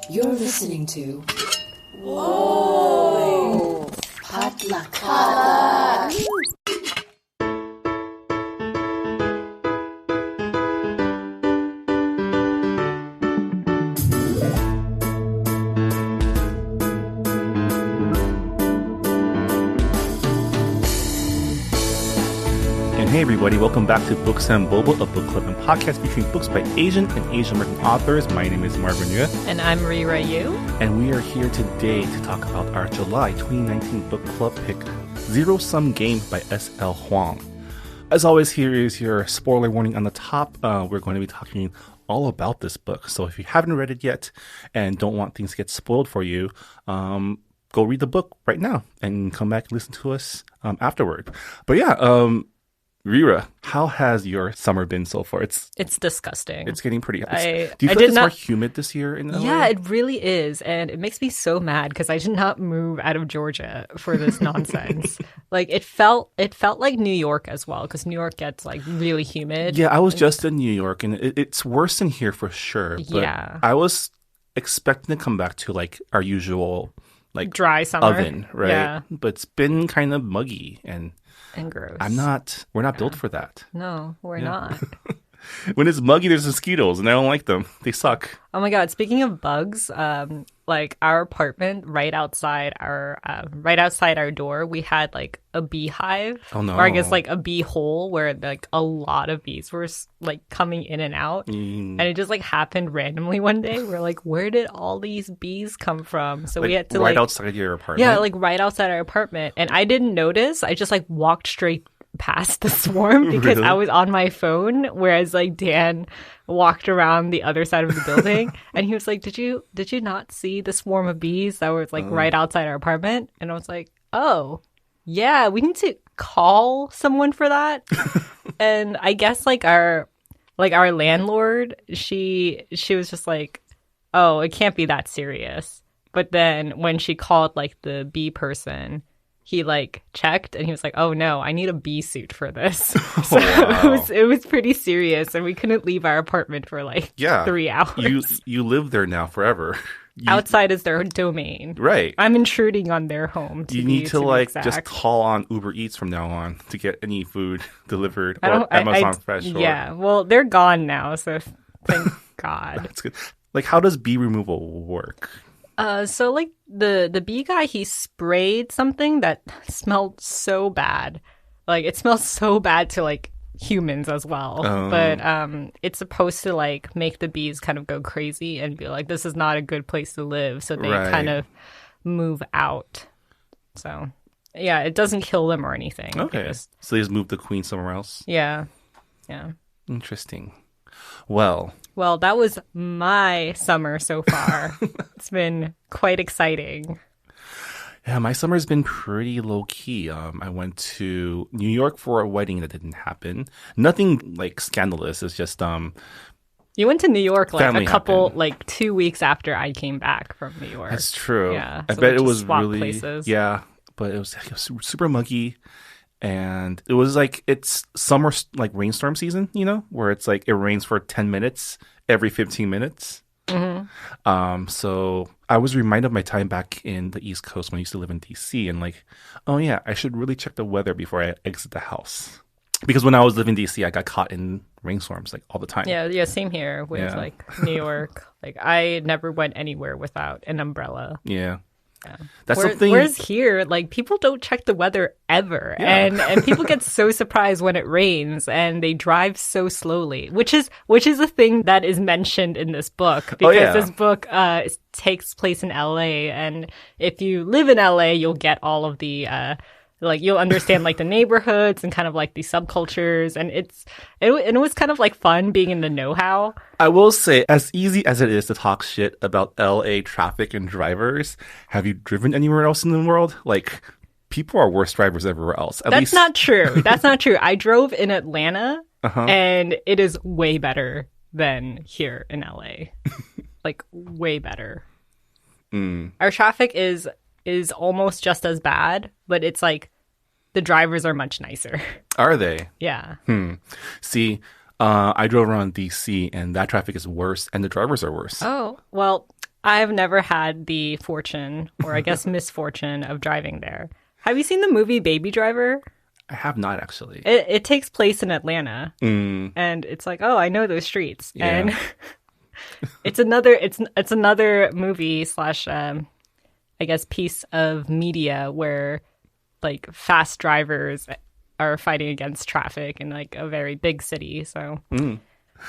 You're listening to Whoa! Potluck. Hey everybody, welcome back to Books and Boba, a book club and podcast featuring books by Asian and Asian American authors. My name is Marvin Yue. And I'm Rira Yu. And we are here today to talk about our July 2019 book club pick, Zero Sum Game by S.L. Huang. As always, here is your spoiler warning on the top. We're going to be talking all about this book. So if you haven't read it yet and don't want things to get spoiled for you, go read the book right now and come back and listen to us afterward. But yeah, Rira, how has your summer been so far? It's disgusting. It's getting pretty. Do you feel like it's more humid this year in LA? Yeah, it really is, and it makes me so mad because I did not move out of Georgia for this nonsense. Like it felt like New York as well, because New York gets like really humid. Yeah, I was just in New York, and it's worse in here for sure. But yeah, I was expecting to come back to like our usual like dry summer oven, right? Yeah, but it's been kind of muggy and gross. We're not built for that. No, we're not. When it's muggy, there's mosquitoes, and I don't like them. They suck. Oh my God! Speaking of bugs, like our apartment right outside our door, we had like a beehive. Oh no! Or I guess like a bee hole where like a lot of bees were like coming in and out, and it just like happened randomly one day. We're like, where did all these bees come from? So like, we had to right outside your apartment. Yeah, like right outside our apartment, and I didn't notice. I just like walked straight past the swarm because Really? I was on my phone, whereas like Dan walked around the other side of the building and he was like, did you not see the swarm of bees that was like right outside our apartment? And I was like, oh yeah, we need to call someone for that. And I guess like our landlord, she was just like, oh, it can't be that serious. But then when she called like the bee person, he like checked and he was like, oh no, I need a bee suit for this. So wow. it was pretty serious, and we couldn't leave our apartment for like 3 hours. You live there now forever. Outside is their domain. Right. I'm intruding on their home. You need to like just call on Uber Eats from now on to get any food delivered, or Amazon Fresh. Yeah, well, they're gone now, so thank God. That's good. Like, how does bee removal work? So like the bee guy, he sprayed something that smelled so bad. Like it smells so bad to like humans as well. But it's supposed to like make the bees kind of go crazy and be like, this is not a good place to live. So they kind of move out. So yeah, it doesn't kill them or anything. Okay. So they just move the queen somewhere else? Yeah. Yeah. Interesting. Well, that was my summer so far. It's been quite exciting. Yeah, my summer's been pretty low-key. I went to New York for a wedding that didn't happen. Nothing, like, scandalous. It's just... You went to New York, like, family a couple, happened. like, 2 weeks after I came back from New York. That's true. Yeah. I so bet we it just was swapped really... places. Yeah, but it was super muggy. And it was like, it's summer, like, rainstorm season, you know? Where it's like, it rains for 10 minutes every 15 minutes. Mm-hmm. So I was reminded of my time back in the East Coast when I used to live in DC, and like, oh yeah, I should really check the weather before I exit the house. Because when I was living in DC, I got caught in rainstorms like all the time. Yeah, same here with like New York. Like I never went anywhere without an umbrella. Yeah. Yeah. That's something. Whereas here, like people don't check the weather ever, and people get so surprised when it rains, and they drive so slowly, which is a thing that is mentioned in this book because this book takes place in LA, and if you live in LA, you'll get all of the like you'll understand like the neighborhoods and kind of like the subcultures, and it was kind of like fun being in the know-how. I will say, as easy as it is to talk shit about LA traffic and drivers, have you driven anywhere else in the world? Like, people are worse drivers everywhere else. That's not true. That's not true. I drove in Atlanta, and it is way better than here in LA. Like, way better. Our traffic is almost just as bad, but it's like the drivers are much nicer. Are they? Yeah. See, I drove around DC, and that traffic is worse, and the drivers are worse. Oh, well, I've never had the fortune, or I guess misfortune, of driving there. Have you seen the movie Baby Driver? I have not actually. It takes place in Atlanta, and it's like, oh, I know those streets, and it's another movie slash I guess piece of media where like fast drivers are fighting against traffic in like a very big city. So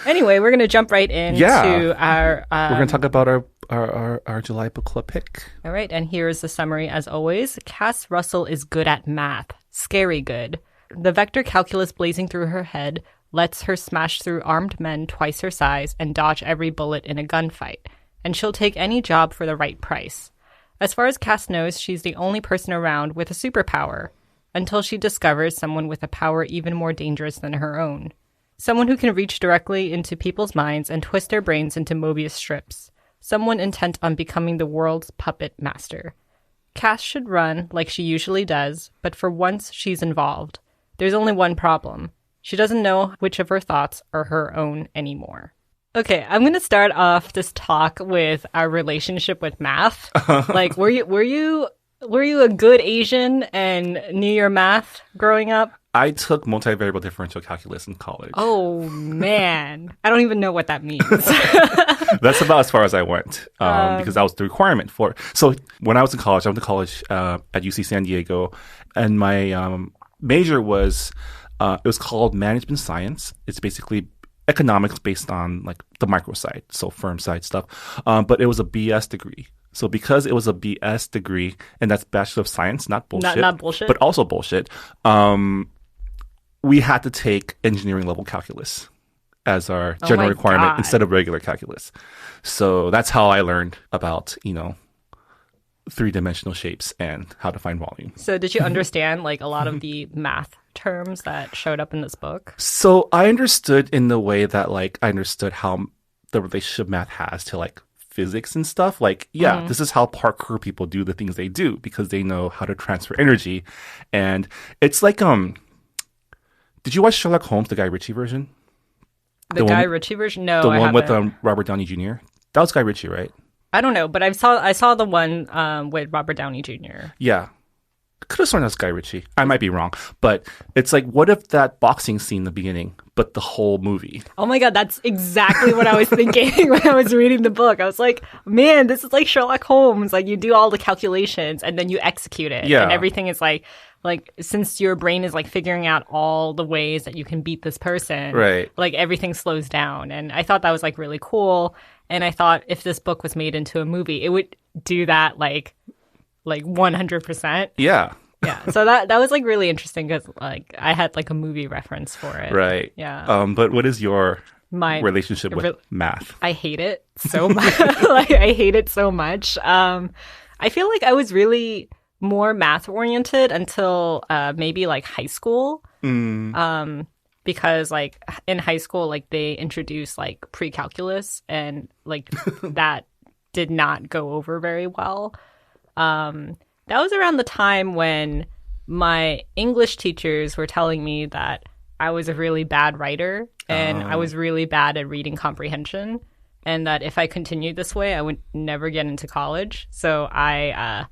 anyway, we're gonna jump right into our. We're gonna talk about our July book club pick. All right, and here's the summary as always. Cass Russell is good at math, scary good. The vector calculus blazing through her head lets her smash through armed men twice her size and dodge every bullet in a gunfight. And she'll take any job for the right price. As far as Cass knows, she's the only person around with a superpower, until she discovers someone with a power even more dangerous than her own. Someone who can reach directly into people's minds and twist their brains into Mobius strips. Someone intent on becoming the world's puppet master. Cass should run like she usually does, but for once she's involved. There's only one problem. She doesn't know which of her thoughts are her own anymore. Okay, I'm going to start off this talk with our relationship with math. Like, were you a good Asian and knew your math growing up? I took multivariable differential calculus in college. Oh, man. I don't even know what that means. That's about as far as I went because that was the requirement for it. So when I was in college, I went to college at UC San Diego, and my major was, it was called management science. It's basically economics based on like the micro side, so firm side stuff. But it was a BS degree. So because it was a BS degree, and that's Bachelor of Science, not bullshit. Not bullshit. But also bullshit. We had to take engineering level calculus as our general requirement instead of regular calculus. So that's how I learned about, three-dimensional shapes and how to find volume. So did you understand like a lot of the math terms that showed up in this book? So I understood in the way that like I understood how the relationship math has to like physics and stuff. Like, this is how parkour people do the things they do because they know how to transfer energy. And it's like, did you watch Sherlock Holmes, the Guy Ritchie version? The Guy Ritchie version? No, the I one haven't. with Robert Downey Jr. That was Guy Ritchie, right? I don't know, but I saw the one with Robert Downey Jr. Yeah. Could have sworn that was Guy Ritchie. I might be wrong. But it's like, what if that boxing scene in the beginning, but the whole movie? Oh my God, that's exactly what I was thinking when I was reading the book. I was like, man, this is like Sherlock Holmes. Like, you do all the calculations and then you execute it. Yeah. And everything is like, since your brain is like figuring out all the ways that you can beat this person, right? Like everything slows down. And I thought that was like really cool. And I thought if this book was made into a movie, it would do that like 100%. Yeah. Yeah. So that was like really interesting because like I had like a movie reference for it. Right. Yeah. But what is your my relationship with math? I hate it so much. Like I hate it so much. I feel like I was really more math oriented until maybe like high school. Because like in high school, like they introduced like pre-calculus and like that did not go over very well. That was around the time when my English teachers were telling me that I was a really bad writer and I was really bad at reading comprehension, and that if I continued this way, I would never get into college. So I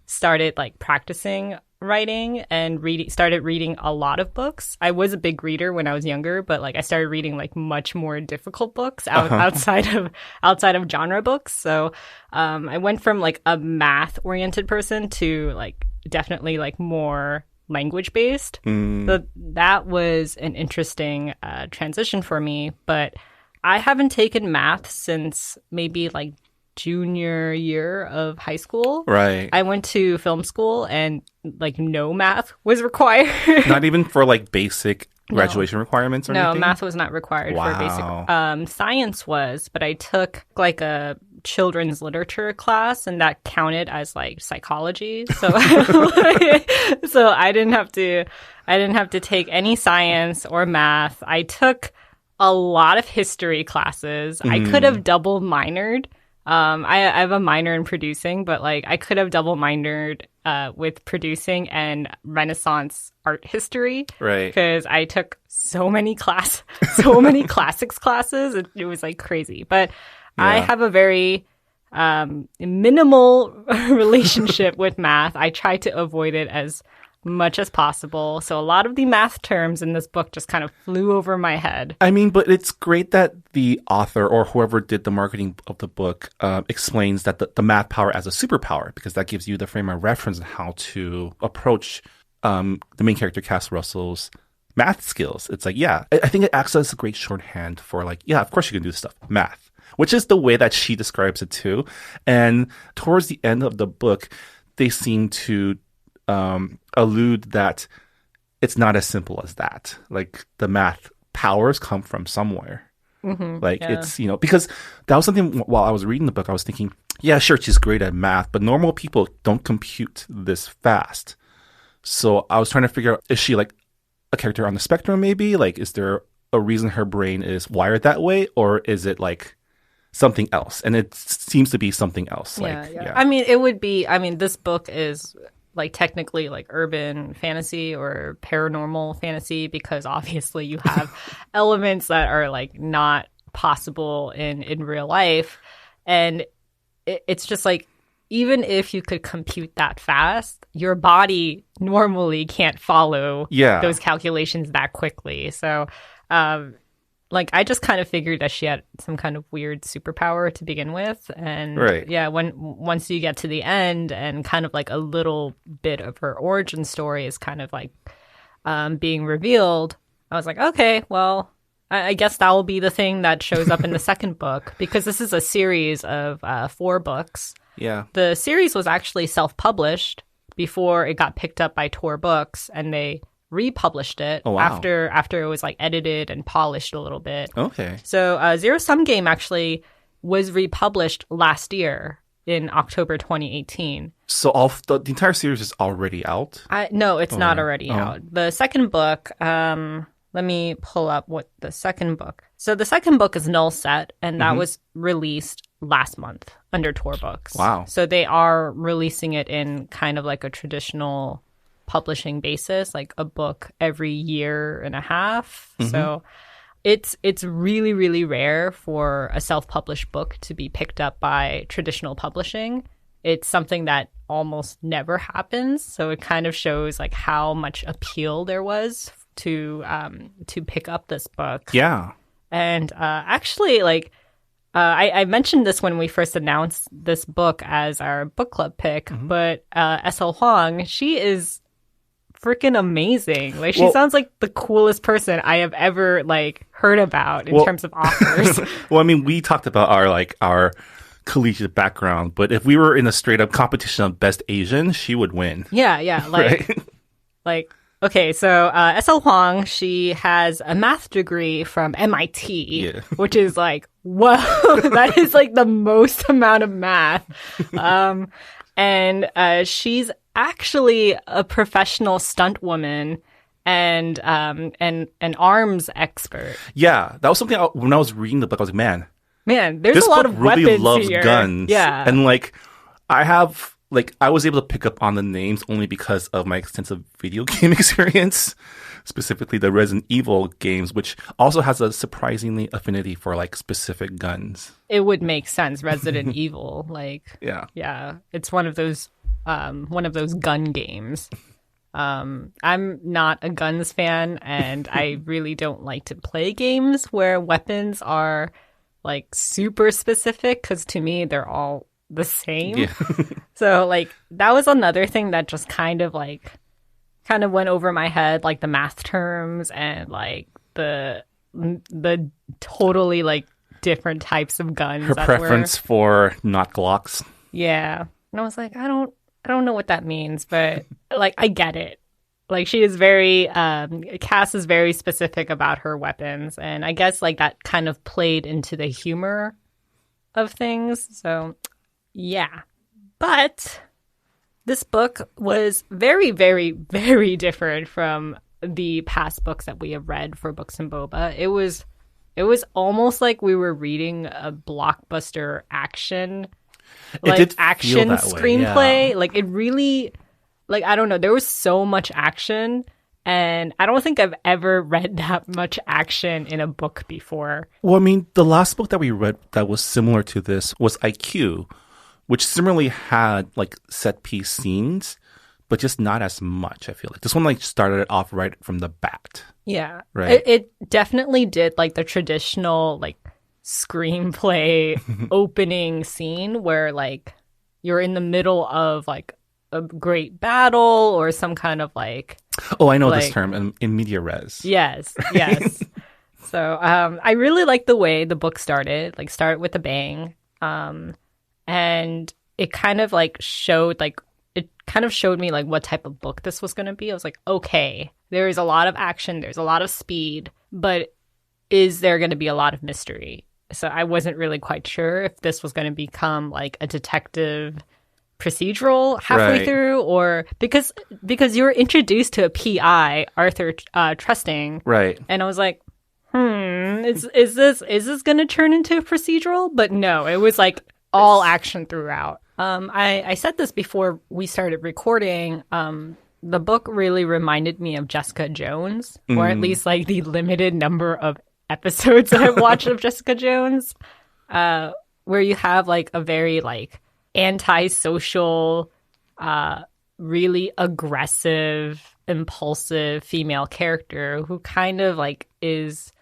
started like practicing writing and started reading a lot of books. I was a big reader when I was younger, but like I started reading like much more difficult books outside of genre books. So I went from like a math oriented person to like definitely like more language based. So that was an interesting transition for me, but I haven't taken math since maybe like junior year of high school. Right. I went to film school and like no math was required. Not even for like basic graduation requirements or anything? No, math was not required for basic. Science was, but I took like a children's literature class and that counted as like psychology. So so I didn't have to take any science or math. I took a lot of history classes. I could have double minored. I have a minor in producing, but like I could have double minored with producing and Renaissance art history, right? Because I took so many classics classes. It was like crazy. But I have a very minimal relationship with math. I try to avoid it as much as possible. So a lot of the math terms in this book just kind of flew over my head. I mean, but it's great that the author or whoever did the marketing of the book explains that the math power as a superpower, because that gives you the frame of reference on how to approach the main character, Cass Russell's math skills. It's like, yeah, I think it acts as a great shorthand for like, yeah, of course you can do this stuff, math, which is the way that she describes it too. And towards the end of the book, they seem to allude that it's not as simple as that. Like the math powers come from somewhere. It's, you know, because that was something while I was reading the book, I was thinking, yeah, sure, she's great at math, but normal people don't compute this fast. So I was trying to figure out, is she like a character on the spectrum maybe? Like, is there a reason her brain is wired that way? Or is it like something else? And it seems to be something else. Yeah. I mean, it would be, this book is like technically like urban fantasy or paranormal fantasy, because obviously you have elements that are like not possible in real life. And it's just like, even if you could compute that fast, your body normally can't follow those calculations that quickly. So, like, I just kind of figured that she had some kind of weird superpower to begin with. And once you get to the end and kind of like a little bit of her origin story is kind of like being revealed, I was like, okay, well, I guess that will be the thing that shows up in the second book, because this is a series of 4 books. Yeah. The series was actually self-published before it got picked up by Tor Books, and they republished it after it was like edited and polished a little bit. Okay. So Zero Sum Game actually was republished last year in October 2018. So the entire series is already out? No, it's not already out. The second book, let me pull up what the second book. So the second book is Null Set, and that was released last month under Tor Books. Wow. So they are releasing it in kind of like a traditional publishing basis, like a book every year and a half. So it's really, really rare for a self-published book to be picked up by traditional publishing. It's something that almost never happens. So it kind of shows like how much appeal there was to pick up this book. Yeah. And actually, like, I mentioned this when we first announced this book as our book club pick, but S.L. Huang, she is freaking amazing. Like, she sounds like the coolest person I have ever like heard about in terms of authors. Well, I mean, we talked about our collegiate background, but if we were in a straight up competition of best Asian, she would win. Yeah, like, right? Like, okay, so S.L. Huang, she has a math degree from MIT, which is like, whoa, that is like the most amount of math. And she's actually a professional stunt woman and an arms expert. Yeah, that was something when I was reading the book, I was like, man, there's this a lot book of really weapons loves here. guns. Yeah, and like I was able to pick up on the names only because of my extensive video game experience, specifically the Resident Evil games, which also has a surprisingly affinity for like specific guns. It would make sense. Resident Evil, like, yeah, it's one of those gun games. I'm not a guns fan, and I really don't like to play games where weapons are like super specific, because to me they're all the same. Yeah. So like that was another thing that just kind of went over my head, like the math terms and like the totally like different types of guns. Her preference for not Glocks. Yeah. And I was like, I don't know what that means, but like I get it. Like she is very Cass is very specific about her weapons, and I guess like that kind of played into the humor of things. So yeah. But this book was very, very, very different from the past books that we have read for Books and Boba. It was almost like we were reading a blockbuster action screenplay. Yeah. Like it really, like, I don't know, there was so much action, and I don't think I've ever read that much action in a book before. Well, I mean, the last book that we read that was similar to this was IQ, which similarly had like set piece scenes, but just not as much. I feel like this one like started it off right from the bat. Yeah. Right. It definitely did like the traditional like screenplay opening scene where like you're in the middle of like a great battle or some kind of like Oh, I know this like- term in media res. yes. So I really like the way the book started, like start with a bang. And it kind of like showed like it kind of showed me like what type of book this was going to be. I was like, okay, there is a lot of action, there's a lot of speed, but is there going to be a lot of mystery? So I wasn't really quite sure if this was going to become like a detective procedural halfway Right. through, or because you were introduced to a PI, Arthur Trusting, Right. and I was like, is this going to turn into a procedural? But no, it was like all action throughout. I said this before we started recording. The book really reminded me of Jessica Jones, or at least like the limited number of episodes that I've watched of Jessica Jones, where you have like a very like antisocial, really aggressive, impulsive female character who kind of like is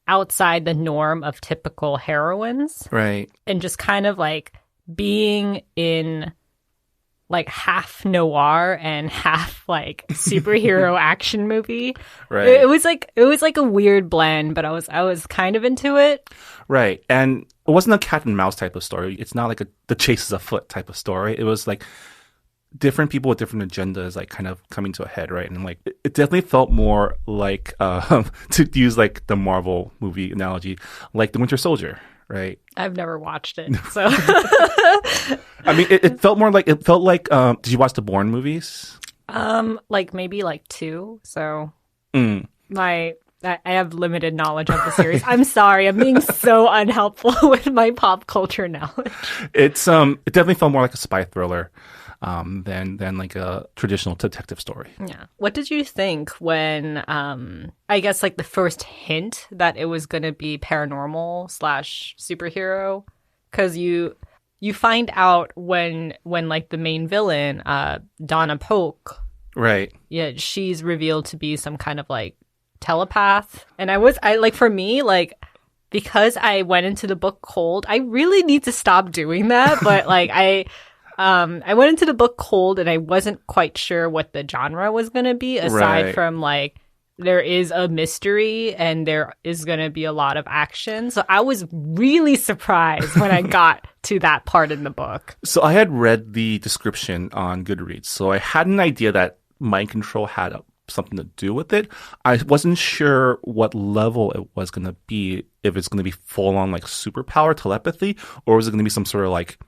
outside the norm of typical heroines, Right. and just kind of like being in like half noir and half like superhero action movie. Right. It was like a weird blend, but I was kind of into it. Right. And it wasn't a cat and mouse type of story. It's not like the chase is afoot type of story. It was like different people with different agendas like kind of coming to a head, right? And like it definitely felt more like to use like the Marvel movie analogy, like the Winter Soldier, right? I've never watched it, so I mean, it felt more like did you watch the Bourne movies? like maybe like two. So Mm. I have limited knowledge of the series. I'm sorry, I'm being so unhelpful with my pop culture knowledge. It definitely felt more like a spy thriller than like a traditional detective story. Yeah. What did you think when I guess like the first hint that it was going to be paranormal / superhero? Because you find out when like the main villain, Donna Polk, Right. yeah, she's revealed to be some kind of like telepath. And I like, for me, like, because I went into the book cold, I really need to stop doing that. But like I went into the book cold and I wasn't quite sure what the genre was going to be, aside Right. from like there is a mystery and there is going to be a lot of action. So I was really surprised when I got to that part in the book. So I had read the description on Goodreads, so I had an idea that mind control had something to do with it. I wasn't sure what level it was going to be, if it's going to be full on like superpower telepathy, or was it going to be some sort of like,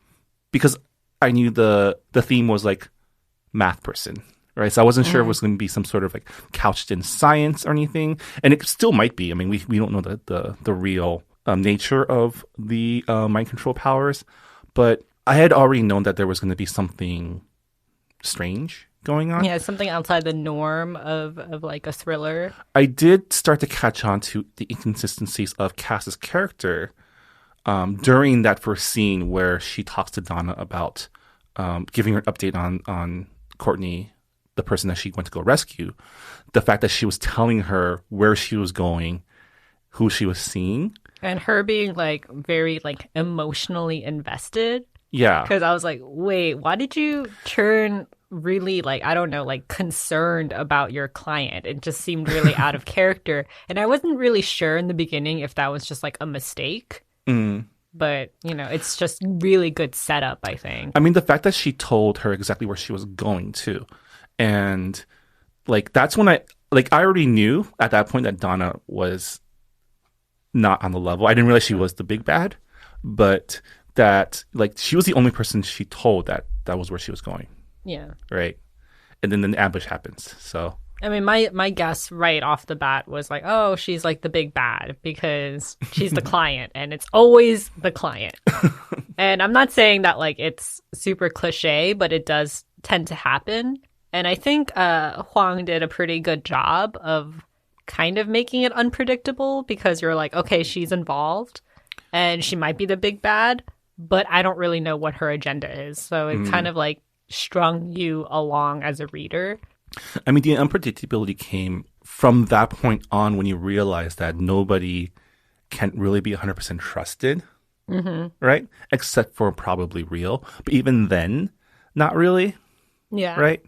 because I knew the theme was like math person, right? So I wasn't sure if it was going to be some sort of like couched in science or anything, and it still might be. I mean, we don't know the real nature of the mind control powers, but I had already known that there was going to be something strange going on. Yeah, something outside the norm of like a thriller. I did start to catch on to the inconsistencies of Cass's character during that first scene where she talks to Donna about giving her an update on Courtney, the person that she went to go rescue. The fact that she was telling her where she was going, who she was seeing. And her being like very like emotionally invested. Yeah. Because I was like, wait, why did you turn really like, I don't know, like concerned about your client? It just seemed really out of character. And I wasn't really sure in the beginning if that was just like a mistake. Mm. But, you know, it's just really good setup, I think. I mean, the fact that she told her exactly where she was going to. And like, that's when I already knew at that point that Donna was not on the level. I didn't realize she was the big bad, but that like she was the only person she told that was where she was going. Yeah. Right. And then the ambush happens. So I mean, my guess right off the bat was like, oh, she's like the big bad because she's the client and it's always the client. And I'm not saying that like it's super cliche, but it does tend to happen. And I think Huang did a pretty good job of kind of making it unpredictable, because you're like, okay, she's involved and she might be the big bad, but I don't really know what her agenda is. So it kind of like strung you along as a reader. I mean, the unpredictability came from that point on when you realize that nobody can really be 100% trusted, right? Except for probably Real. But even then, not really, Yeah. right?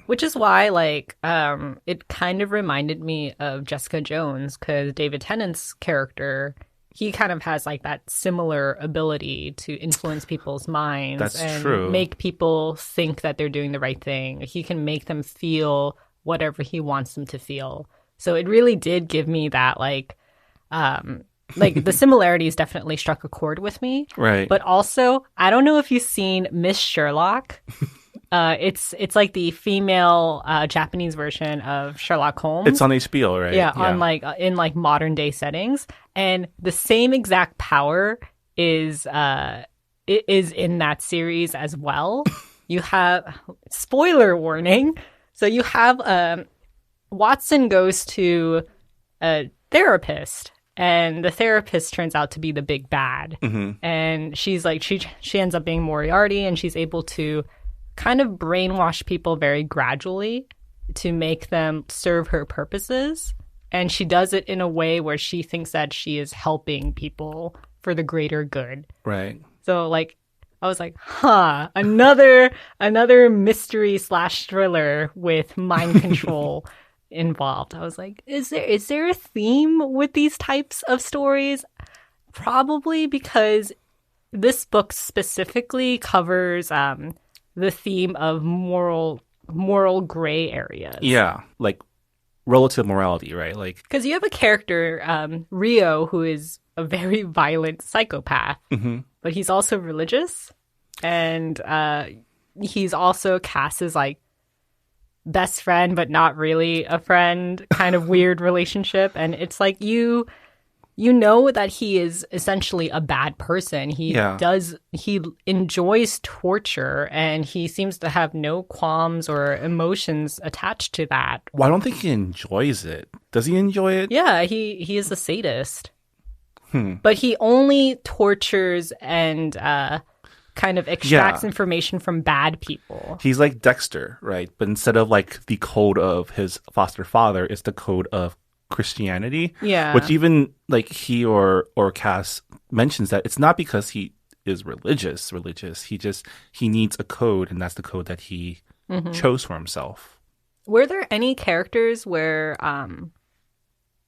Which is why, like, it kind of reminded me of Jessica Jones, because David Tennant's character, he kind of has like that similar ability to influence people's minds That's and true. make people think that they're doing the right thing. He can make them feel whatever he wants them to feel. So it really did give me that like the similarities definitely struck a chord with me. Right. But also, I don't know if you've seen Miss Sherlock. It's like the female Japanese version of Sherlock Holmes. It's on HBO, right? Yeah, on like in like modern day settings, and the same exact power is in that series as well. You have spoiler warning. So you have Watson goes to a therapist, and the therapist turns out to be the big bad, and she's like she ends up being Moriarty, and she's able to kind of brainwash people very gradually to make them serve her purposes. And she does it in a way where she thinks that she is helping people for the greater good. Right. So like, I was like, another mystery / thriller with mind control involved. I was like, is there a theme with these types of stories? Probably, because this book specifically covers the theme of moral gray areas. Yeah, like relative morality, right? Like, because you have a character, Rio, who is a very violent psychopath, but he's also religious, and he's also cast as like best friend, but not really a friend, kind of weird relationship. And it's like you know that he is essentially a bad person. He enjoys torture, and he seems to have no qualms or emotions attached to that. Well, I don't think he enjoys it. Does he enjoy it? Yeah, he is a sadist. But he only tortures and kind of extracts information from bad people. He's like Dexter, right? But instead of like the code of his foster father, it's the code of Christianity. Yeah. Which even like he or Cass mentions that it's not because he is religious. He needs a code, and that's the code that he chose for himself. Were there any characters where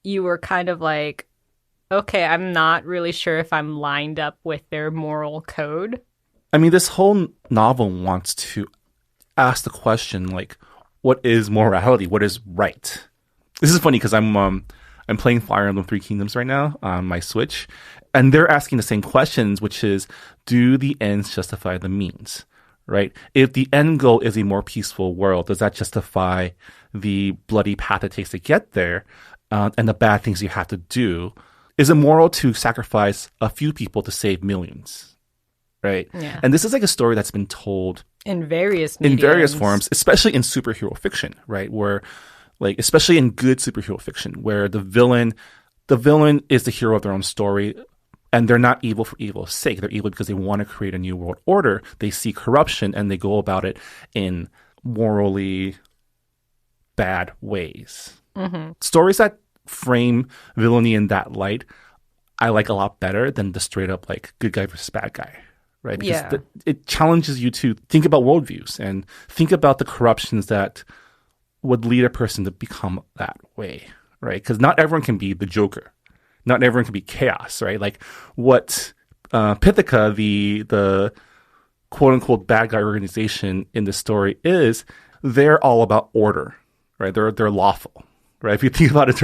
you were kind of like, okay, I'm not really sure if I'm lined up with their moral code? I mean, this whole novel wants to ask the question, like, what is morality? What is right? This is funny because I'm playing Fire Emblem Three Kingdoms right now on my Switch, and they're asking the same questions, which is, do the ends justify the means? Right? If the end goal is a more peaceful world, does that justify the bloody path it takes to get there, and the bad things you have to do? Is it moral to sacrifice a few people to save millions? Right? Yeah. And this is like a story that's been told in various forms, especially in superhero fiction, right? Where, like, especially in good superhero fiction, where the villain is the hero of their own story, and they're not evil for evil's sake. They're evil because they want to create a new world order. They see corruption, and they go about it in morally bad ways. Stories that frame villainy in that light, I like a lot better than the straight up like good guy versus bad guy, right? Because it challenges you to think about worldviews and think about the corruptions that would lead a person to become that way, right? Because not everyone can be the Joker. Not everyone can be chaos, right? Like what Pythica, the quote-unquote bad guy organization in the story is, they're all about order, right? They're lawful, right? If you think about it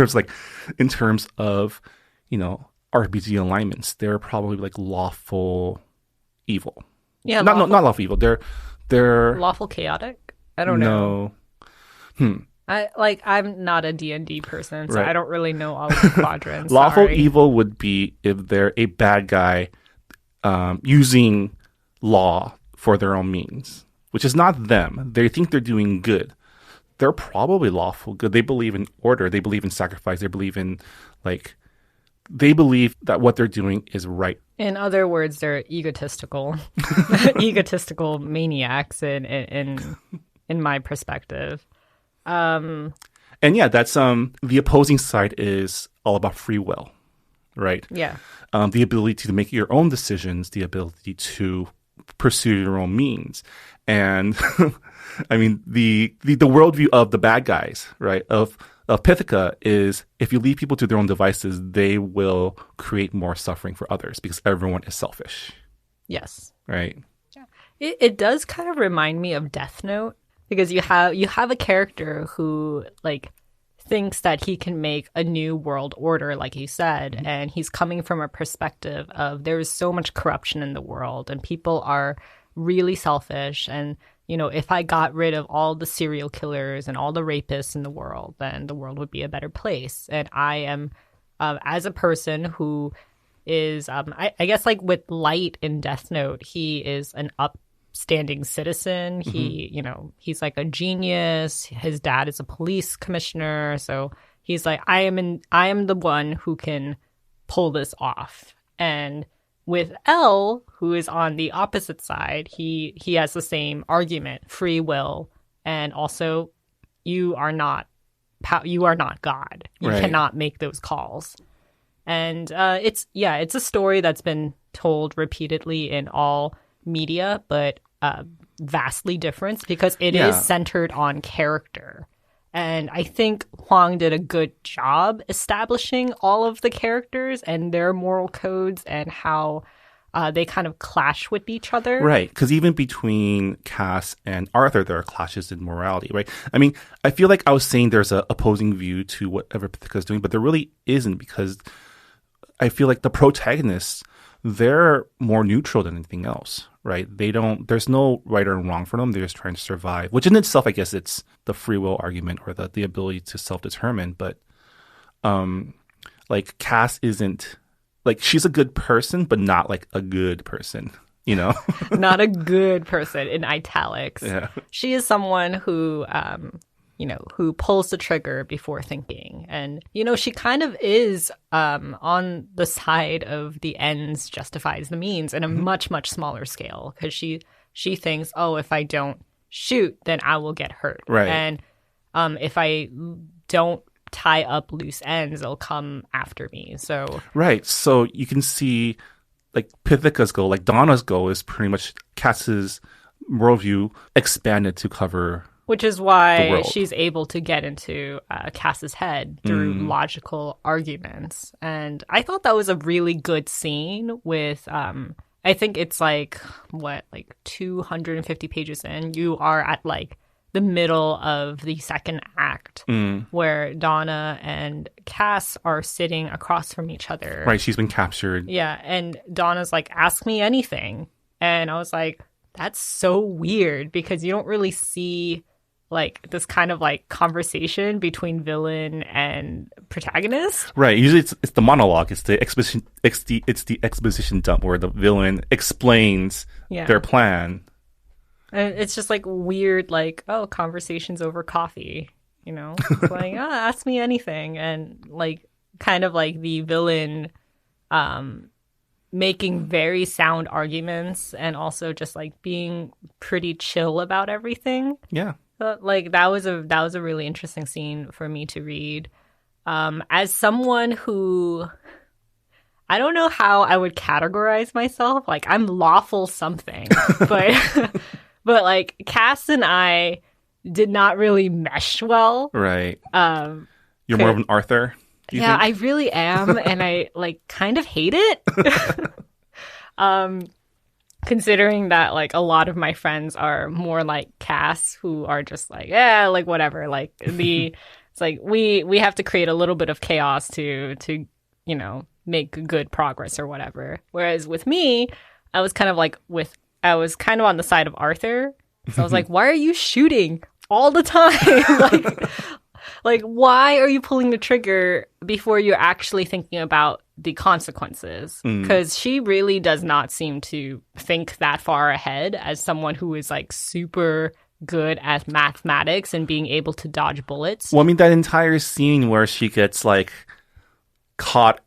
in terms of, you know, RPG alignments, they're probably like lawful evil. Yeah, not lawful evil. They're lawful chaotic. I don't know. I'm not a D&D person, so Right. I don't really know all of the quadrants. Lawful Sorry. evil would be if they're a bad guy using law for their own means, which is not them. They think they're doing good. They're probably lawful good. They believe in order. They believe in sacrifice. They believe in like they believe that what they're doing is right. In other words, they're egotistical, egotistical maniacs in my perspective. And yeah, that's the opposing side is all about free will, right? Yeah. The ability to make your own decisions, the ability to pursue your own means. And I mean, the worldview of the bad guys, right, of Pithaca is if you leave people to their own devices, they will create more suffering for others because everyone is selfish. Yes. Right. Yeah. It does kind of remind me of Death Note because you have a character who like thinks that he can make a new world order, like you said, and he's coming from a perspective of there is so much corruption in the world and people are really selfish, and you know, if I got rid of all the serial killers and all the rapists in the world, then the world would be a better place. And I am, as a person who is, I guess, like with Light in Death Note, he is an upstanding citizen. He, you know, he's like a genius. His dad is a police commissioner, so he's like, I am the one who can pull this off. And with L, who is on the opposite side, he has the same argument: free will, and also you are not God. You Right. cannot make those calls. And it's a story that's been told repeatedly in all media, but vastly different because it is centered on character. And I think Huang did a good job establishing all of the characters and their moral codes and how they kind of clash with each other. Right. Because even between Cass and Arthur, there are clashes in morality, right? I mean, I feel like I was saying there's an opposing view to whatever Pithaca is doing, but there really isn't because I feel like the protagonists, they're more neutral than anything else, right? There's no right or wrong for them. They're just trying to survive, which in itself, I guess it's the free will argument or the ability to self-determine. But like Cass isn't, like she's a good person, but not like a good person, you know? Not a good person in italics. Yeah. She is someone who, who pulls the trigger before thinking. And, you know, she kind of is on the side of the ends justifies the means in a much, much smaller scale. Because she thinks, oh, if I don't shoot, then I will get hurt. Right. And if I don't tie up loose ends, they'll come after me. So Right. So you can see like Pithaca's goal, like Donna's goal is pretty much Cass's worldview expanded to cover. which is the why world. she's able to get into Cass's head through logical arguments. And I thought that was a really good scene with, I think it's like 250 pages in. You are at like the middle of the second act where Donna and Cass are sitting across from each other. Right. She's been captured. Yeah. And Donna's like, ask me anything. And I was like, that's so weird because you don't really see like this kind of like conversation between villain and protagonist. Right. Usually it's the monologue. It's the exposition. It's the exposition dump where the villain explains their plan. And it's just like weird, like, oh, conversations over coffee, you know? It's like, ask me anything. And like kind of like the villain making very sound arguments and also just like being pretty chill about everything. Yeah. But like that was a really interesting scene for me to read. As someone who I don't know how I would categorize myself. Like I'm lawful something, but but like Cass and I did not really mesh well. Right. You're more of an Arthur. Yeah, I really am, and I like kind of hate it. Considering that like a lot of my friends are more like Cass, who are just like, yeah, like whatever. Like it's like we have to create a little bit of chaos to you know make good progress or whatever. Whereas with me, I was kind of on the side of Arthur. So I was like, why are you shooting all the time? Like, why are you pulling the trigger before you're actually thinking about the consequences? Because she really does not seem to think that far ahead as someone who is like super good at mathematics and being able to dodge bullets. Well, I mean, that entire scene where she gets like caught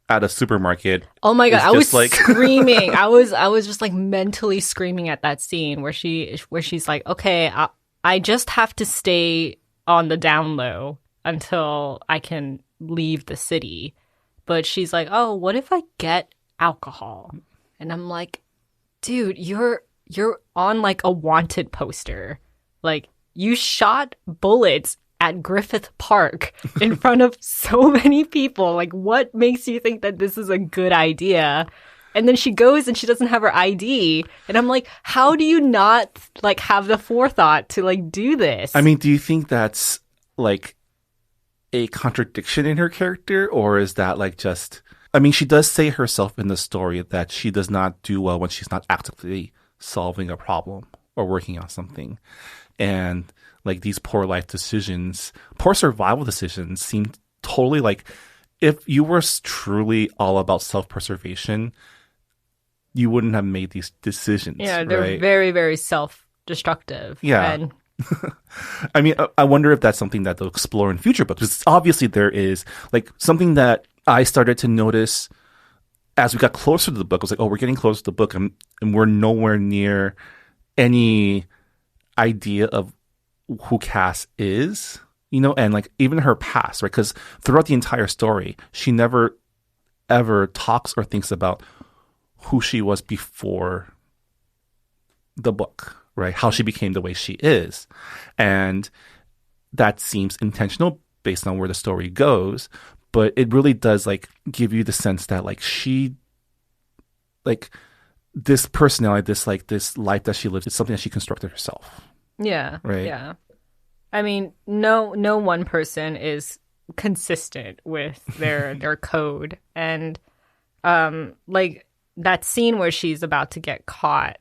at a supermarket. Oh my god, is I was just like screaming. I was just like mentally screaming at that scene where she's like, okay, I just have to stay on the down low until I can leave the city. But she's like, oh, what if I get alcohol? And I'm like, dude, you're on like a wanted poster. Like, you shot bullets at Griffith Park in front of so many people. Like, what makes you think that this is a good idea? And then she goes and she doesn't have her ID. And I'm like, how do you not like have the forethought to like do this? I mean, do you think that's like a contradiction in her character, or is that like just, I mean, she does say herself in the story that she does not do well when she's not actively solving a problem or working on something. And like these poor life decisions, poor survival decisions seem totally like, if you were truly all about self-preservation, you wouldn't have made these decisions. Yeah, they're right? very, very self-destructive. Yeah. And I mean, I wonder if that's something that they'll explore in future books. Because obviously there is like something that I started to notice as we got closer to the book. I was like, oh, we're getting close to the book, and we're nowhere near any idea of who Cass is, you know, and like even her past, right? Because throughout the entire story, she never ever talks or thinks about who she was before the book, right? How she became the way she is. And that seems intentional based on where the story goes, but it really does like give you the sense that like she, like this personality, this life that she lives, is something that she constructed herself. yeah, Right. yeah. I mean, no one person is consistent with their code, and like that scene where she's about to get caught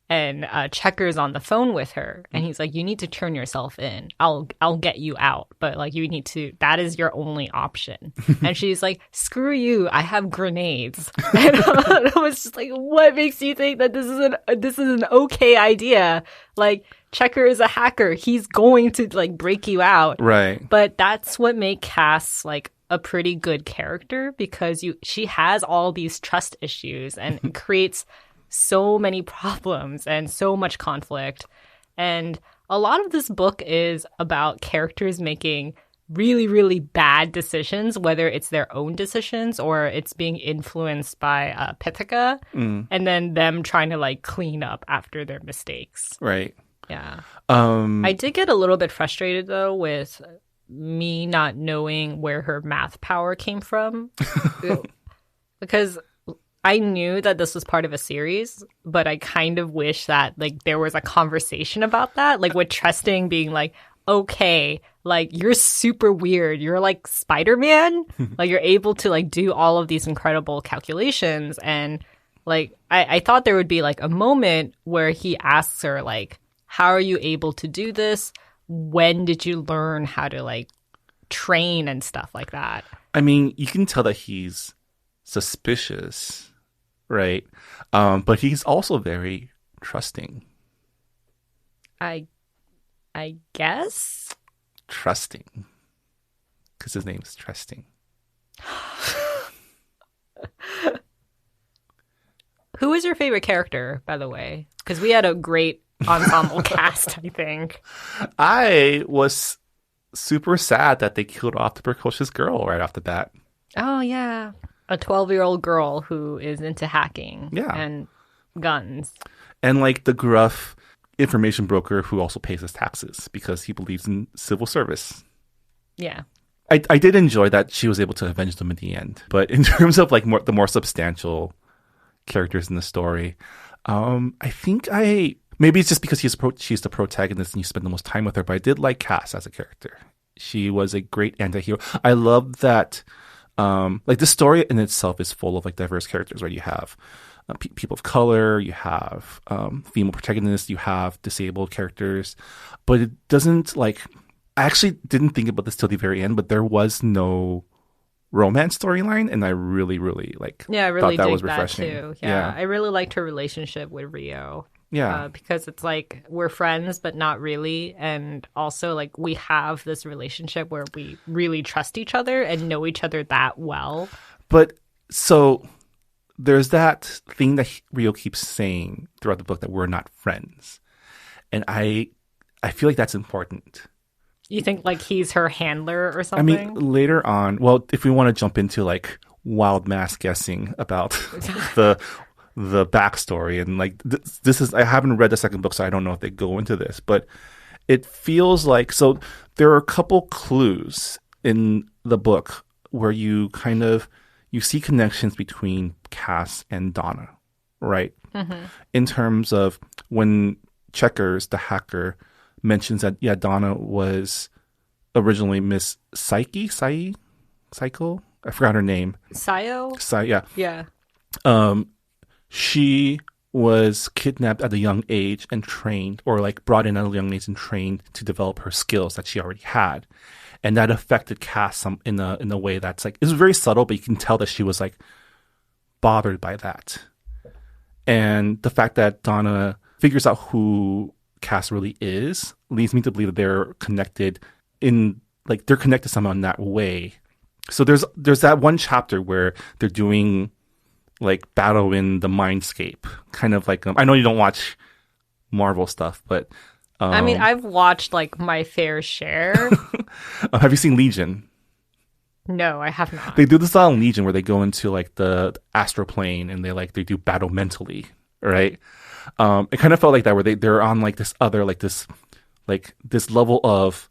and Checker's on the phone with her, and he's like, you need to turn yourself in. I'll get you out, but like you need to, that is your only option. And she's like, screw you, I have grenades. And I was just like, what makes you think that this is an okay idea? Like, Checker is a hacker, he's going to like break you out. Right. But that's what makes Cass like a pretty good character, because she has all these trust issues and it creates so many problems and so much conflict. And a lot of this book is about characters making really, really bad decisions, whether it's their own decisions or it's being influenced by Pithika, and then them trying to like clean up after their mistakes. Right. Yeah. I did get a little bit frustrated though with me not knowing where her math power came from. Because I knew that this was part of a series, but I kind of wish that like there was a conversation about that, like with Trusting being like, okay, like you're super weird, you're like Spider-Man, like you're able to like do all of these incredible calculations. And like I thought there would be like a moment where he asks her like, how are you able to do this? When did you learn how to like train and stuff like that? I mean, you can tell that he's suspicious, right? But he's also very trusting. I guess. Trusting. Because his name is Trusting. Who is your favorite character, by the way? Because we had a great ensemble cast, I think. I was super sad that they killed off the precocious girl right off the bat. Oh, yeah. A 12-year-old girl who is into hacking and guns. And like the gruff information broker who also pays his taxes because he believes in civil service. Yeah. I did enjoy that she was able to avenge them in the end. But in terms of like the more substantial characters in the story, I think maybe it's just because she's the protagonist and you spend the most time with her, but I did like Cass as a character. She was a great anti-hero. I love that, like the story in itself is full of like diverse characters, right? You have people of color, you have female protagonists, you have disabled characters, but it doesn't like, I actually didn't think about this till the very end, but there was no romance storyline, and I really, really I really thought that dig was that refreshing. too. Yeah, I really liked her relationship with Rio. Yeah. Because it's like we're friends, but not really. And also like we have this relationship where we really trust each other and know each other that well. But So there's that thing that Rio keeps saying throughout the book that we're not friends. And I feel like that's important. You think like he's her handler or something? I mean, later on, well, if we want to jump into like wild mass guessing about the backstory and like this is, I haven't read the second book, so I don't know if they go into this, but it feels like, so there are a couple clues in the book where you see connections between Cass and Donna, right? Mm-hmm. In terms of when Checkers, the hacker, mentions that, yeah, Donna was originally Miss Psycho? I forgot her name. Sayo? Yeah. Yeah. She was kidnapped at a young age and trained, or like brought in at a young age and trained to develop her skills that she already had. And that affected Cass in a way that's like, it's very subtle, but you can tell that she was like bothered by that. And the fact that Donna figures out who Cass really is leads me to believe that they're connected somehow in that way. So there's that one chapter where they're doing like battle in the mindscape, kind of like I know you don't watch Marvel stuff, but I mean, I've watched like my fair share. Have you seen Legion? No, I have not. They do this on Legion where they go into like the astral plane and they do battle mentally, right? It kind of felt like that where they're on like this other this level of,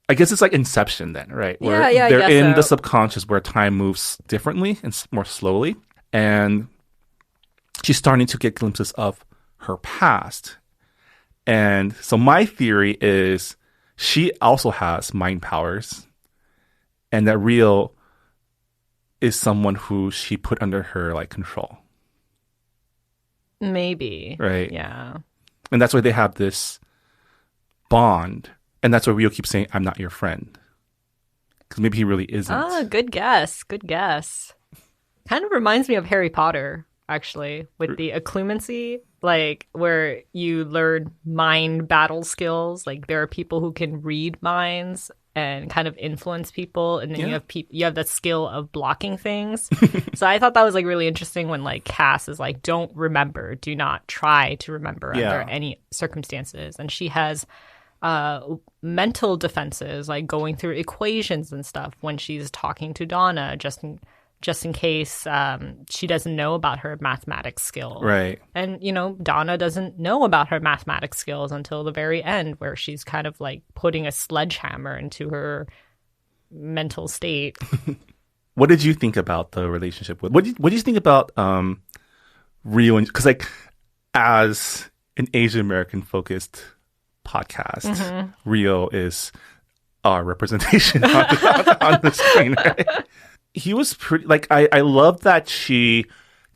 I guess it's like Inception then, right? Where they're in the subconscious where time moves differently and more slowly. And she's starting to get glimpses of her past. And so my theory is she also has mind powers, and that Rio is someone who she put under her like control. Maybe. Right. Yeah. And that's why they have this bond. And that's why Rio keeps saying, I'm not your friend. Because maybe he really isn't. Ah, good guess. Good guess. Kind of reminds me of Harry Potter, actually, with the occlumency, like where you learn mind battle skills. Like there are people who can read minds and kind of influence people, and then you have that skill of blocking things. So I thought that was like really interesting when like Cass is like, don't remember, do not try to remember under any circumstances, and she has mental defenses, like going through equations and stuff when she's talking to Donna, just in case she doesn't know about her mathematics skills. Right. And, Donna doesn't know about her mathematics skills until the very end, where she's kind of like putting a sledgehammer into her mental state. What did you think about the relationship with? What do you think about Rio? Because like as an Asian American focused podcast, Rio is our representation on the screen, right? He was pretty, like, I love that she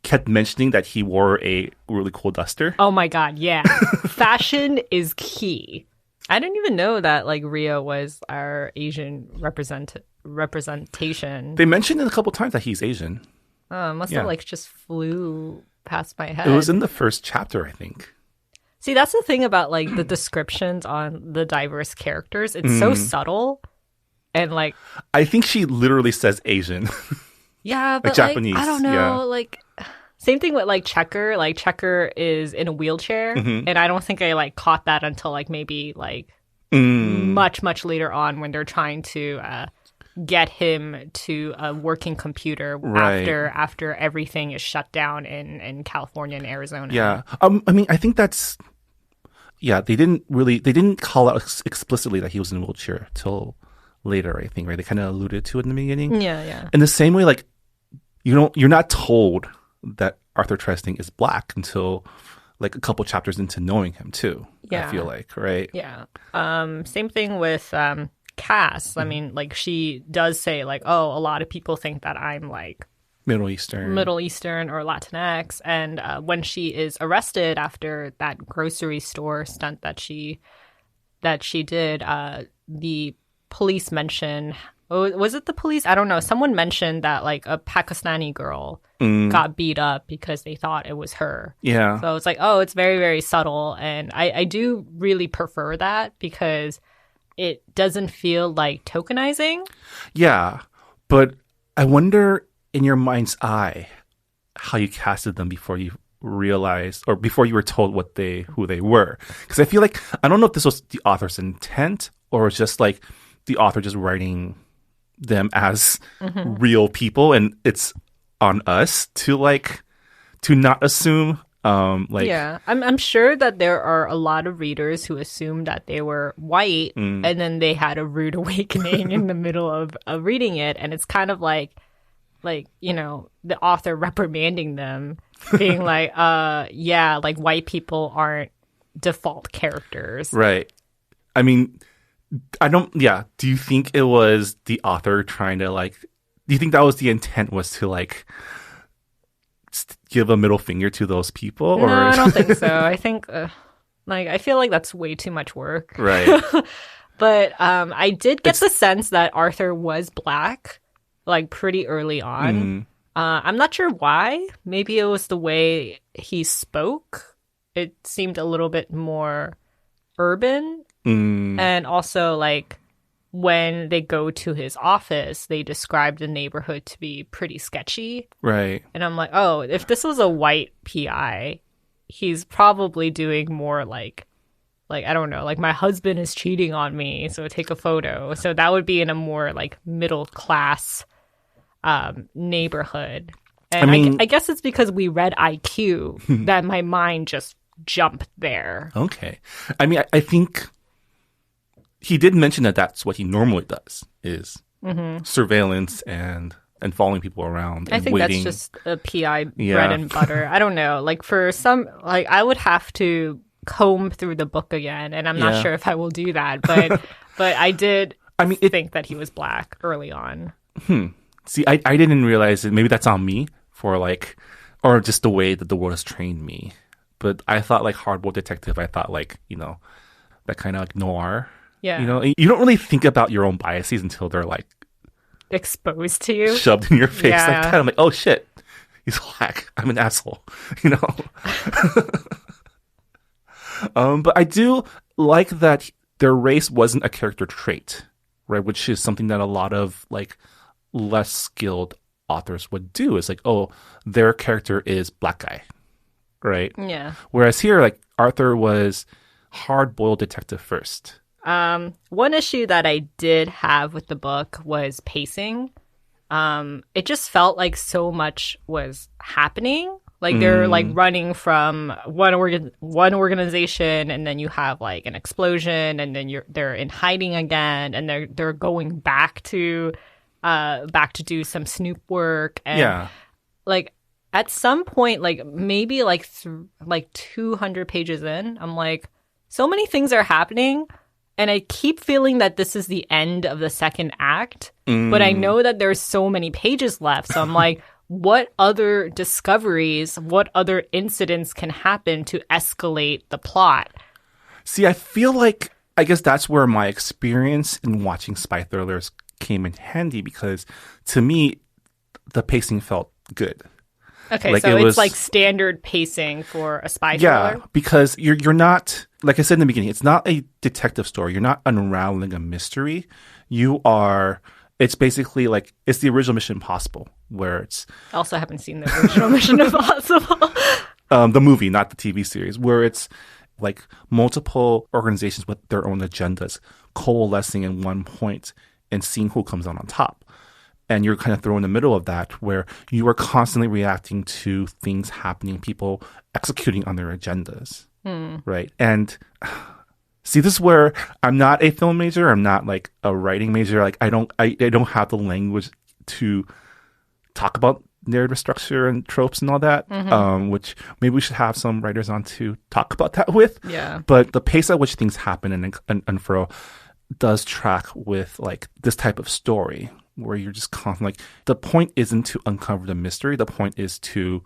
kept mentioning that he wore a really cool duster. Oh my God, yeah. Fashion is key. I didn't even know that, like, Rio was our Asian representation. They mentioned it a couple times that he's Asian. Must have, like, just flew past my head. It was in the first chapter, I think. See, that's the thing about, like, the descriptions on the diverse characters. It's so subtle. And like, I think she literally says Asian. Yeah, but like Japanese. I don't know. Like, same thing with like Checker. Like Checker is in a wheelchair, and I don't think I like caught that until like maybe like much later on when they're trying to get him to a working computer after everything is shut down in California and Arizona. Yeah, I mean, I think that's they didn't call out explicitly that he was in a wheelchair till later, I think, right? They kind of alluded to it in the beginning. Yeah. In the same way, like, you're not told that Arthur Tresting is black until like a couple chapters into knowing him too. Yeah. I feel like, right? Yeah. Same thing with Cass. I mean, like, she does say like, oh, a lot of people think that I'm like Middle Eastern or Latinx. And when she is arrested after that grocery store stunt that she did, the police mention, was it the police? I don't know. Someone mentioned that like a Pakistani girl got beat up because they thought it was her. Yeah. So it's like, oh, it's very, very subtle. And I do really prefer that because it doesn't feel like tokenizing. Yeah. But I wonder in your mind's eye how you casted them before you realized or before you were told who they were? Because I feel like I don't know if this was the author's intent or it's just like the author just writing them as real people, and it's on us to not assume. Yeah, I'm sure that there are a lot of readers who assumed that they were white, and then they had a rude awakening in the middle of reading it, and it's kind of like the author reprimanding them, being like, yeah, like white people aren't default characters, right? I mean, I don't. Yeah, do you think it was the author trying to do you think that was the intent, was to give a middle finger to those people? Or No, I don't think so. I think I feel like that's way too much work. Right. But I did get the sense that Arthur was black, pretty early on. I'm not sure why. Maybe it was the way he spoke. It seemed a little bit more urban. And also, when they go to his office, they describe the neighborhood to be pretty sketchy. Right. And I'm like, oh, if this was a white PI, he's probably doing more I don't know, my husband is cheating on me, so take a photo. So that would be in a more middle class neighborhood. And I mean, I guess it's because we read IQ that my mind just jumped there. Okay. I mean, I think he did mention that that's what he normally does, is surveillance and following people around. I think waiting. that's just a PI bread and butter. I don't know. For some, I would have to comb through the book again, and I'm not sure if I will do that. But I did think that he was black early on. See, I didn't realize it. Maybe that's on me for or just the way that the world has trained me. But I thought hardboiled detective, I thought that kind of noir. Yeah. You don't really think about your own biases until they're exposed to you, shoved in your face Yeah. like that. I'm like, oh shit, he's black. I'm an asshole. But I do like that their race wasn't a character trait, right? Which is something that a lot of less skilled authors would do. Is oh, their character is black guy, right? Yeah. Whereas here, Arthur was hard-boiled detective first. One issue that I did have with the book was pacing. It just felt like so much was happening. They're running from one organization, and then you have an explosion, and then they're in hiding again, and they're going back to do some snoop work, and at some point, maybe 200 pages in, I'm like, so many things are happening. And I keep feeling that this is the end of the second act, but I know that there's so many pages left. So I'm like, what other discoveries, what other incidents can happen to escalate the plot? See, I feel I guess that's where my experience in watching spy thrillers came in handy, because to me, the pacing felt good. Okay, so it's standard pacing for a spy thriller? Yeah, because you're not, like I said in the beginning, it's not a detective story. You're not unraveling a mystery. It's basically it's the original Mission Impossible, where it's... I also haven't seen the original Mission Impossible. The movie, not the TV series, where it's multiple organizations with their own agendas coalescing in one point and seeing who comes out on top. And you're kind of thrown in the middle of that, where you are constantly reacting to things happening, people executing on their agendas, right? And see, this is where I'm not a film major. I'm not a writing major. I don't have the language to talk about narrative structure and tropes and all that. Which maybe we should have some writers on to talk about that with. Yeah. But the pace at which things happen and unfurl does track with this type of story, where you're just constantly the point isn't to uncover the mystery. The point is to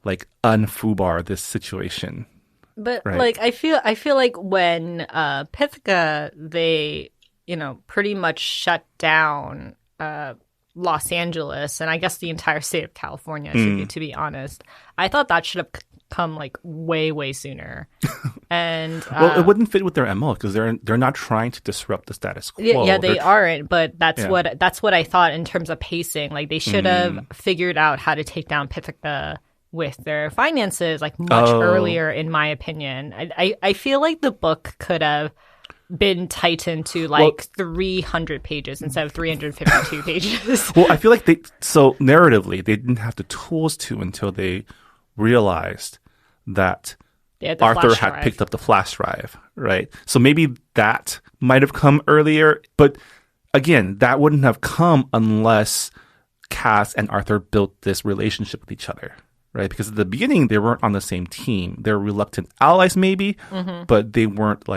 unfoobar this situation. But right? I feel like when Pithka, they pretty much shut down Los Angeles, and I guess the entire state of California, to be honest. I thought that should have come like way sooner. And well, it wouldn't fit with their MO because they're not trying to disrupt the status quo. Yeah, they aren't. But that's what I thought in terms of pacing. Like they should have figured out how to take down Pitheca with their finances like much earlier, in my opinion. I feel like the book could have been tightened to like 300 pages instead of 352 pages. Well, I feel like narratively they didn't have the tools to until they realized that Arthur had picked up the flash drive, right? So maybe that might have come earlier, but again, that wouldn't have come unless Cass and Arthur built this relationship with each other, right? Because at the beginning they weren't on the same team. They're reluctant allies maybe, but they weren't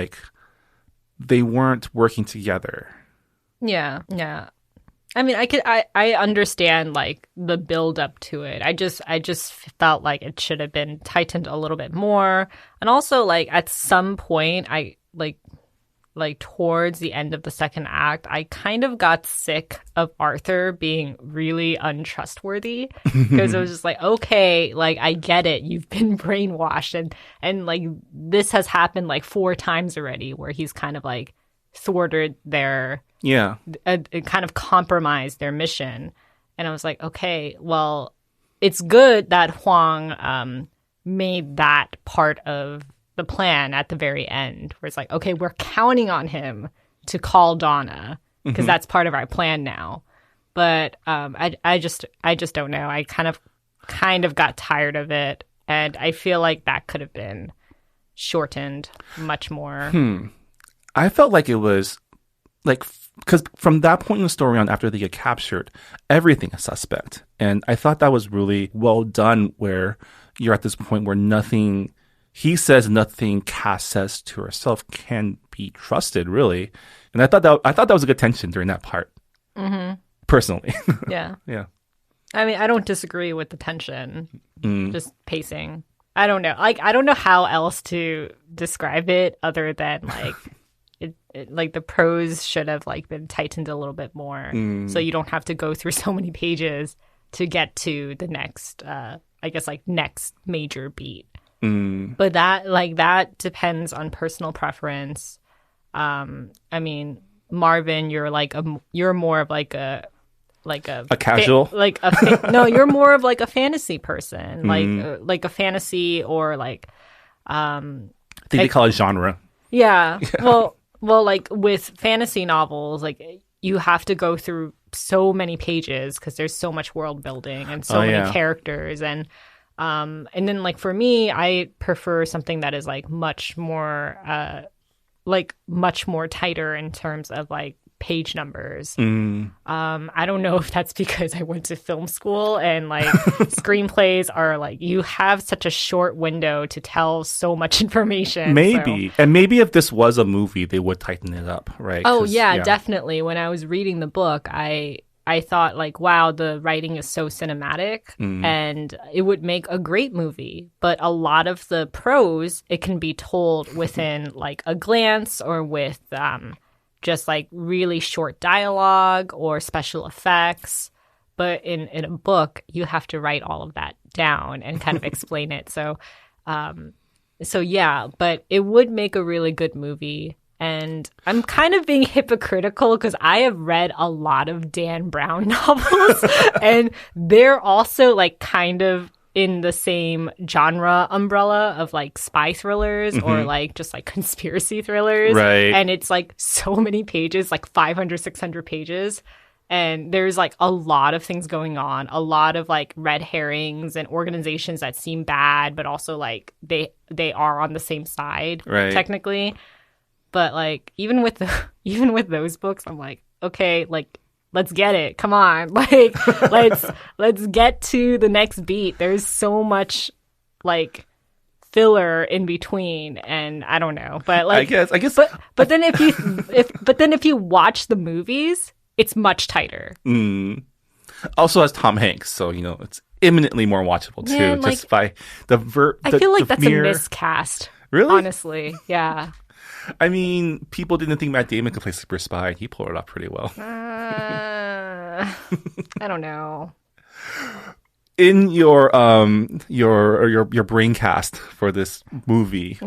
working together. Yeah. I mean, I understand like the build up to it. I just felt like it should have been tightened a little bit more. And also like at some point I like towards the end of the second act, I kind of got sick of Arthur being really untrustworthy because it was just like, okay, like I get it. You've been brainwashed and like this has happened like 4 times already where he's kind of like thwarted their kind of compromised their mission. And I was like, okay, well, it's good that Huang made that part of the plan at the very end where it's like, okay, we're counting on him to call Donna because that's part of our plan now. But I just don't know. I kind of got tired of it, and I feel like that could have been shortened much more. I felt like it was like, because from that point in the story on, after they get captured, everything is suspect. And I thought that was really well done, where you're at this point where nothing he says, nothing Cass says to herself can be trusted, really. And I thought that was a good tension during that part, personally. Yeah. Yeah. I mean, I don't disagree with the tension, just pacing. I don't know. Like, I don't know how else to describe it other than like, like the prose should have like been tightened a little bit more, so you don't have to go through so many pages to get to the next, I guess, like next major beat. But that depends on personal preference. I mean, Marvin, you're more of like a casual, no, you're more of like a fantasy person, like a fantasy or like I think they call it genre. Yeah. Well, like with fantasy novels, like you have to go through so many pages because there's so much world building and so many characters, and then like for me, I prefer something that is like much more tighter in terms of like page numbers. I don't know if that's because I went to film school and like screenplays are like you have such a short window to tell so much information. Maybe. And maybe if this was a movie, they would tighten it up, right? Oh yeah, definitely. When I was reading the book, I thought like, wow, the writing is so cinematic and it would make a great movie. But a lot of the prose, it can be told within like a glance or with just like really short dialogue or special effects. But in a book, you have to write all of that down and kind of explain it. So yeah, but it would make a really good movie. And I'm kind of being hypocritical because I have read a lot of Dan Brown novels and they're also like kind of in the same genre umbrella of like spy thrillers or like just like conspiracy thrillers. Right. And it's like so many pages, like 500, 600 pages. And there's like a lot of things going on, a lot of like red herrings and organizations that seem bad, but also like they are on the same side, technically. But like even with those books, I'm like, okay, like let's get it. Come on, like let's get to the next beat. There's so much like filler in between, and I don't know, but like I guess. But then if you watch the movies, it's much tighter. Also has Tom Hanks, so you know it's imminently more watchable too. Man, like, just by I feel like that's a miscast. Really, honestly, yeah. I mean, people didn't think Matt Damon could play Super Spy. He pulled it off pretty well. I don't know. In your brain cast for this movie,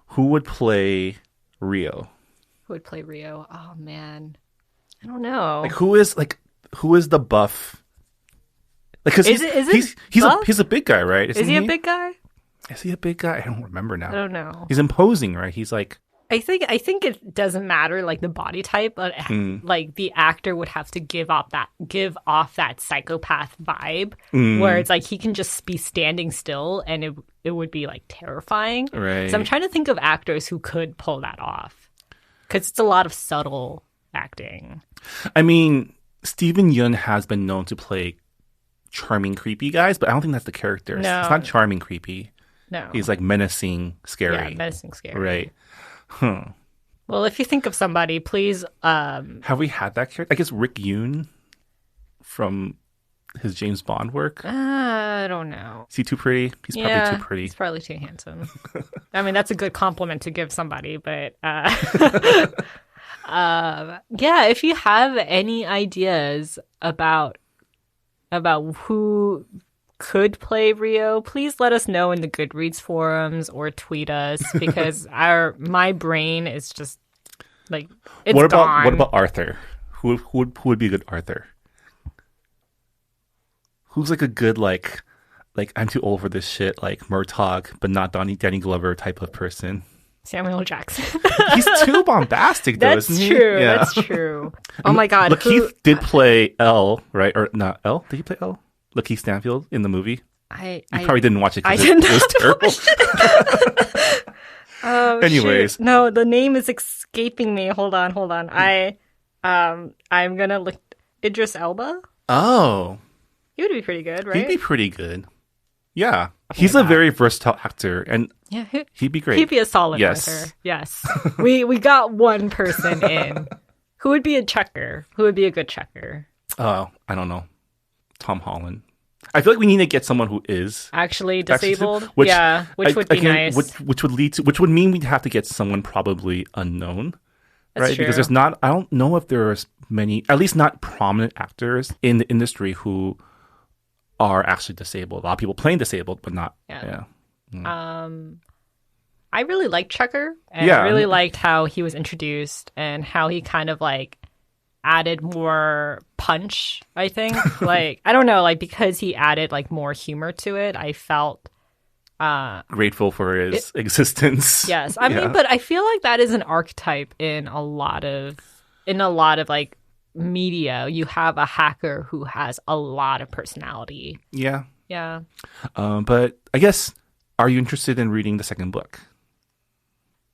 who would play Rio? Who would play Rio? Oh man, I don't know. Who is the buff? Because he's a big guy, right? Is he a big guy? Is he a big guy? I don't remember now. I don't know. He's imposing, right? He's like. I think it doesn't matter like the body type, but like the actor would have to give off that psychopath vibe, where it's like he can just be standing still and it would be like terrifying. Right. So I'm trying to think of actors who could pull that off, because it's a lot of subtle acting. I mean, Steven Yeun has been known to play charming, creepy guys, but I don't think that's the character. No. It's not charming, creepy. No, He's like menacing, scary. Yeah, menacing, scary. Right. Huh. Well, if you think of somebody, please. Have we had that character? I guess Rick Yoon from his James Bond work. I don't know. Is he too pretty? He's probably too pretty. He's probably too handsome. I mean, that's a good compliment to give somebody, but yeah, if you have any ideas about who could play Rio, please let us know in the Goodreads forums or tweet us, because my brain is just like it's gone. What about Arthur? Who would be a good Arthur? Who's like a good like I'm too old for this shit, like Murtaugh, but not Danny Glover type of person? Samuel Jackson. He's too bombastic, though, isn't he? That's true. Oh my god. Lakeith did play L, right? Or not L? Did he play L? Lakeith Stanfield in the movie? You probably didn't watch it because it was terrible. Oh, anyways. Shoot. No, the name is escaping me. Hold on. I'm gonna look. Idris Elba? Oh. He would be pretty good, right? He'd be pretty good. Yeah. He's a very versatile actor, and yeah, he'd be great. He'd be a solid Arthur. Yes. we got one person in. Who would be a checker? Who would be a good checker? I don't know. Tom Holland. I feel like we need to get someone who is actually disabled. Which would be nice. Which would mean we'd have to get someone probably unknown, That's right? True. Because I don't know if there's many, at least not prominent actors in the industry who are actually disabled. A lot of people playing disabled, but not. Yeah. I really liked Checker, and I really liked how he was introduced and how he kind of like added more punch, I think. Like, I don't know, like because he added like more humor to it, I felt grateful for his existence. Yes. I mean, but I feel like that is an archetype in a lot of like media. You have a hacker who has a lot of personality. Yeah. Yeah. But I guess, are you interested in reading the second book?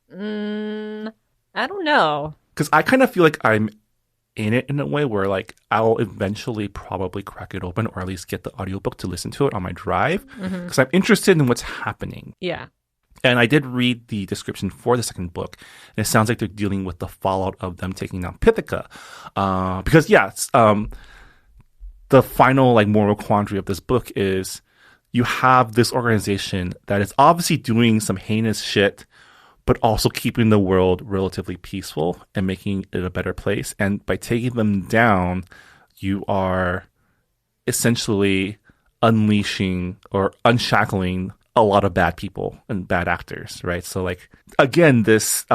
I don't know. Because I kind of feel like I'm in it in a way where like I'll eventually probably crack it open, or at least get the audiobook to listen to it on my drive, because I'm interested in what's happening. Yeah. And I did read the description for the second book, and it sounds like they're dealing with the fallout of them taking down Pythica. Because the final like moral quandary of this book is you have this organization that is obviously doing some heinous shit, but also keeping the world relatively peaceful and making it a better place. And by taking them down, you are essentially unleashing or unshackling a lot of bad people and bad actors, right? So like, again, this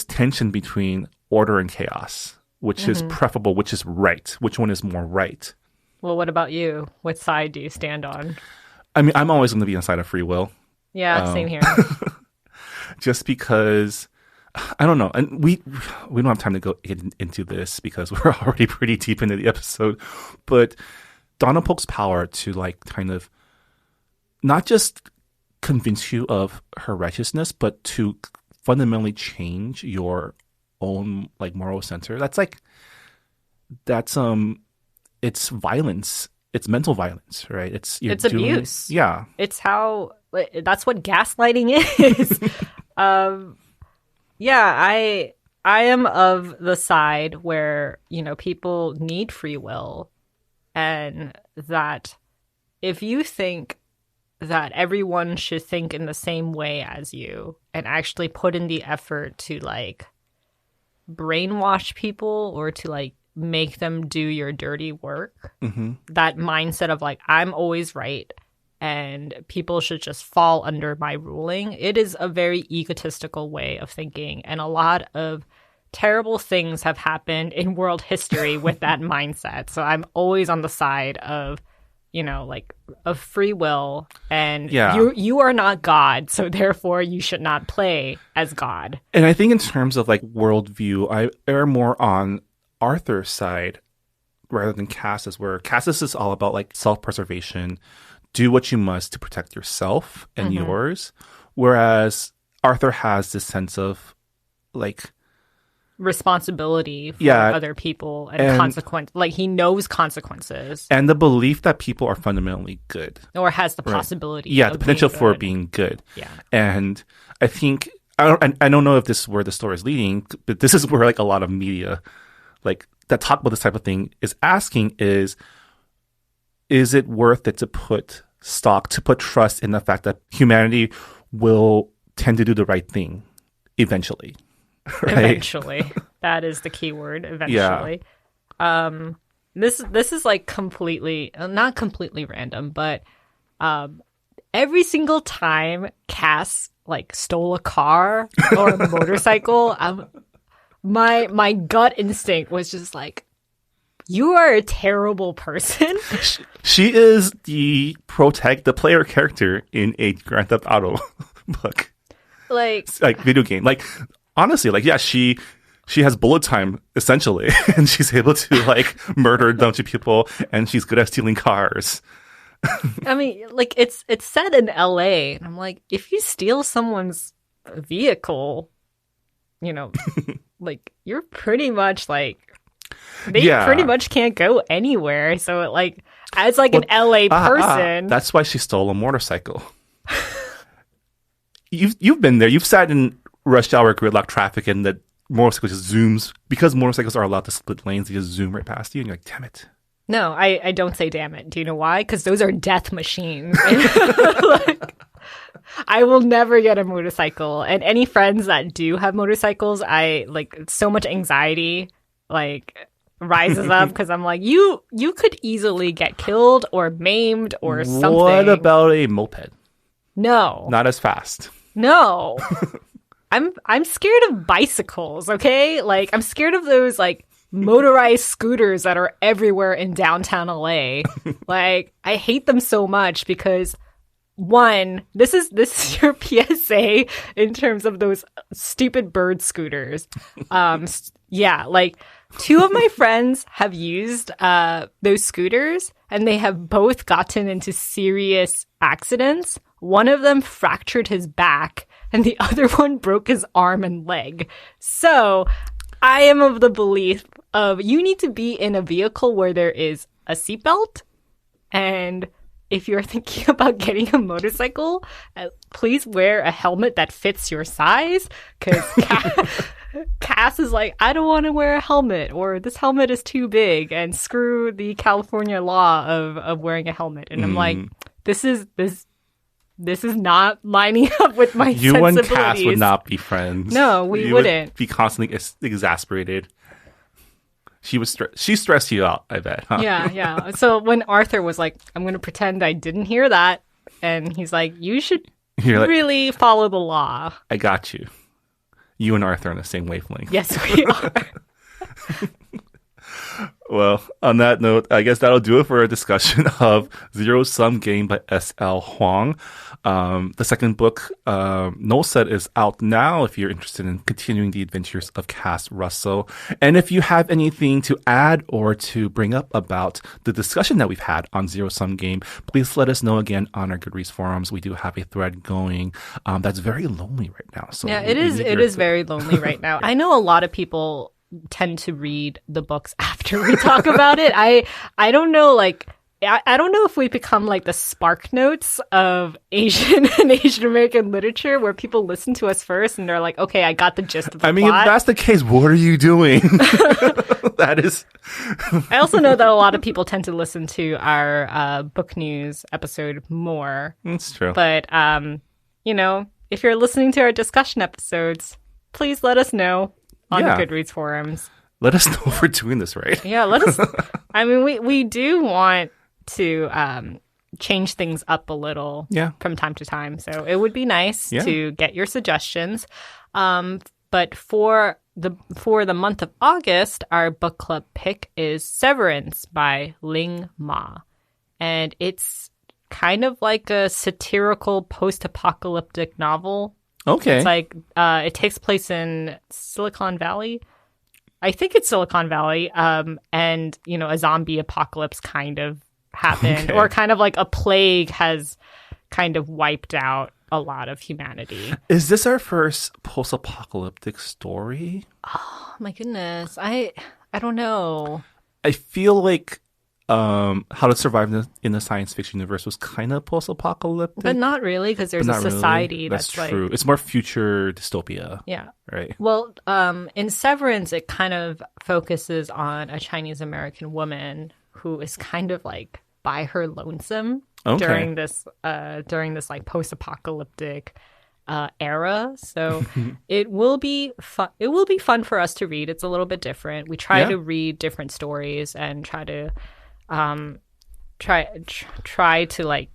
tension between order and chaos, which is preferable, which is right, which one is more right? Well, what about you? What side do you stand on? I mean, I'm always going to be on the side of free will. Yeah, same here. Just because, I don't know, and we don't have time to go into this because we're already pretty deep into the episode, but Donna Polk's power to like kind of not just convince you of her righteousness, but to fundamentally change your own like moral center. It's violence. It's mental violence, right? It's abuse. Yeah. That's what gaslighting is. I am of the side where, people need free will, and that if you think that everyone should think in the same way as you and actually put in the effort to like brainwash people or to like make them do your dirty work. That mindset of like, I'm always right and people should just fall under my ruling. It is a very egotistical way of thinking. And a lot of terrible things have happened in world history with that mindset. So I'm always on the side of, like of free will, and you are not God, so therefore you should not play as God. And I think in terms of like worldview, I err more on Arthur's side rather than Cass's, where Cass's is all about like self-preservation, do what you must to protect yourself and yours, whereas Arthur has this sense of like responsibility for other people and consequence. Like he knows consequences and the belief that people are fundamentally good, or has the possibility. Yeah, the potential for being good. Yeah, and I think I don't know if this is where the story is leading, but this is where like a lot of media like that talk about this type of thing is asking is it worth it to put trust in the fact that humanity will tend to do the right thing eventually? Right? Eventually. That is the key word, eventually. Yeah. This is like completely, not completely random, but every single time Cass like stole a car or a motorcycle, my gut instinct was just like, you are a terrible person. She is the player character in a Grand Theft Auto book. Like video game. Like honestly, like yeah, she has bullet time essentially, and she's able to like murder a bunch of people, and she's good at stealing cars. I mean, like it's set in LA, and I'm like, if you steal someone's vehicle, like you're pretty much like pretty much can't go anywhere. So like as like an LA person, that's why she stole a motorcycle. You've been there. You've sat in rush hour gridlock traffic and the motorcycle just zooms, because motorcycles are allowed to split lanes, they just zoom right past you and you're like, damn it. No, I don't say damn it. Do you know why? Because those are death machines. Like, I will never get a motorcycle, and any friends that do have motorcycles, I like so much anxiety like rises up because I'm like, you could easily get killed or maimed or something. What about a moped? No, not as fast. No. I'm scared of bicycles, okay? Like, I'm scared of those, like, motorized scooters that are everywhere in downtown LA. Like, I hate them so much because, one, this is your PSA in terms of those stupid bird scooters. Yeah, like, two of my friends have used those scooters, and they have both gotten into serious accidents. One of them fractured his back, and the other one broke his arm and leg. So I am of the belief of you need to be in a vehicle where there is a seatbelt. And if you're thinking about getting a motorcycle, please wear a helmet that fits your size. Because Cass is like, I don't want to wear a helmet, or this helmet is too big, and screw the California law of wearing a helmet. And I'm like, this is not lining up with my sensibilities. You and Cass would not be friends. No, we wouldn't. Would be constantly exasperated. She stressed you out, I bet. Huh? Yeah. So when Arthur was like, I'm going to pretend I didn't hear that, and he's like, you should really follow the law. I got you. You and Arthur are on the same wavelength. Yes, we are. Well, on that note, I guess that'll do it for our discussion of Zero Sum Game by S.L. Huang. The second book, Null Set, is out now if you're interested in continuing the adventures of Cass Russell. And if you have anything to add or to bring up about the discussion that we've had on Zero Sum Game, please let us know again on our Goodreads forums. We do have a thread going that's very lonely right now. So yeah, it is very lonely right now. I know a lot of people tend to read the books after we talk about it. I don't know, like, I don't know if we become like the Spark Notes of Asian and Asian American literature, where people listen to us first and they're like, okay, I got the gist of the plot. If that's the case, what are you doing? That is. I also know that a lot of people tend to listen to our book news episode more. That's true. But, if you're listening to our discussion episodes, please let us know on the Goodreads forums. let us know if we're doing this right. Yeah, let us. I mean, we do want to change things up a little from time to time. So it would be nice to get your suggestions. But for the month of August, our book club pick is Severance by Ling Ma. And it's kind of like a satirical post-apocalyptic novel. Okay. It's like it takes place in Silicon Valley. I think it's Silicon Valley. And, you know, a zombie apocalypse kind of happened. Or kind of like a plague has kind of wiped out a lot of humanity. Is this our first post-apocalyptic story? Oh, my goodness. I don't know. I feel like How to Survive in the Science Fiction Universe was kind of post-apocalyptic. But not really, because there's a society that's true. like... It's more future dystopia. Yeah. Right. Well, in Severance, it kind of focuses on a Chinese-American woman who is kind of like by her lonesome during this like post-apocalyptic era. So it will be fun. It will be fun for us to read. It's a little bit different. We try to read different stories and try to try to like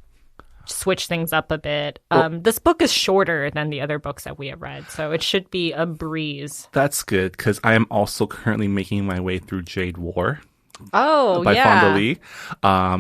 switch things up a bit. This book is shorter than the other books that we have read, so it should be a breeze. That's good, because I am also currently making my way through Jade War. Oh, by Fonda Lee.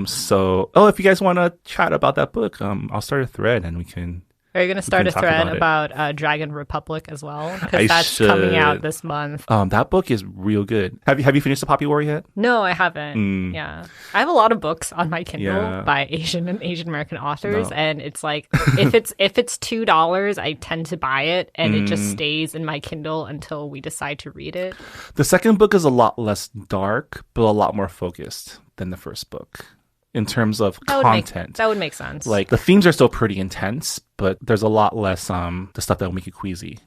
So if you guys want to chat about that book, I'll start a thread and we can. Are you going to start a thread about Dragon Republic as well? Because that's coming out this month. That book is real good. Have you finished The Poppy War yet? No, I haven't. Yeah. I have a lot of books on my Kindle by Asian and Asian American authors. And it's like, if it's $2, I tend to buy it. And it just stays in my Kindle until we decide to read it. The second book is a lot less dark, but a lot more focused than the first book. In terms of content. That would make sense. Like, the themes are still pretty intense, but there's a lot less the stuff that will make you queasy.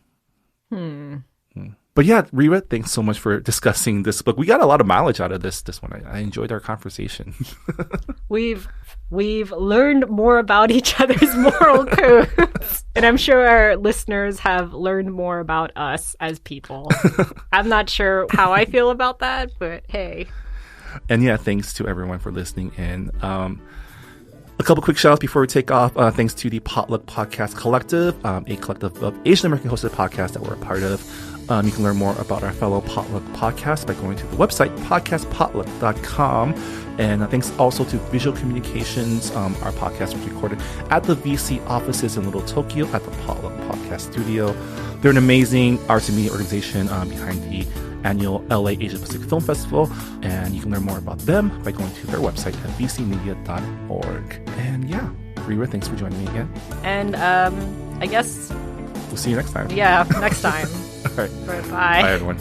But yeah, Rira, thanks so much for discussing this book. We got a lot of mileage out of this one. I enjoyed our conversation. We've learned more about each other's moral codes. And I'm sure our listeners have learned more about us as people. I'm not sure how I feel about that, but hey. And yeah, thanks to everyone for listening in. A couple quick shout outs before we take off. Thanks to the Potluck Podcast Collective, a collective of Asian American hosted podcasts that we're a part of. You can learn more about our fellow Potluck podcasts by going to the website podcastpotluck.com. And thanks also to Visual Communications. Our podcast was recorded at the VC offices in Little Tokyo at the Potluck Podcast Studio. They're an amazing arts and media organization behind the annual LA Asia Pacific Film Festival, and you can learn more about them by going to their website at vcmedia.org. And yeah, Rira, thanks for joining me again. And I guess we'll see you next time. Yeah, next time. All right. Bye. Bye, everyone.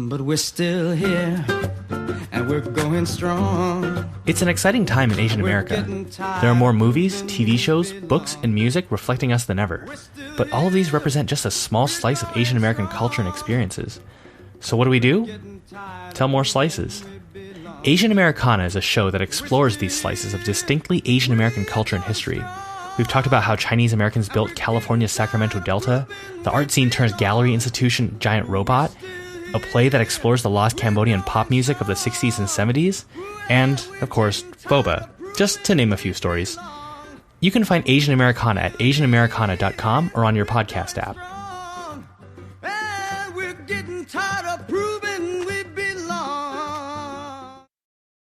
But we're still here. And we're going strong. It's an exciting time in Asian America. There are more movies, TV shows, books, and music reflecting us than ever. But all of these represent just a small slice of Asian American culture and experiences. So what do? Tell more slices. Asian Americana is a show that explores these slices of distinctly Asian American culture and history. We've talked about how Chinese Americans built California's Sacramento Delta, the art scene turns gallery institution giant robot, a play that explores the lost Cambodian pop music of the 60s and 70s, and, of course, Boba, just to name a few stories. You can find Asian Americana at asianamericana.com or on your podcast app.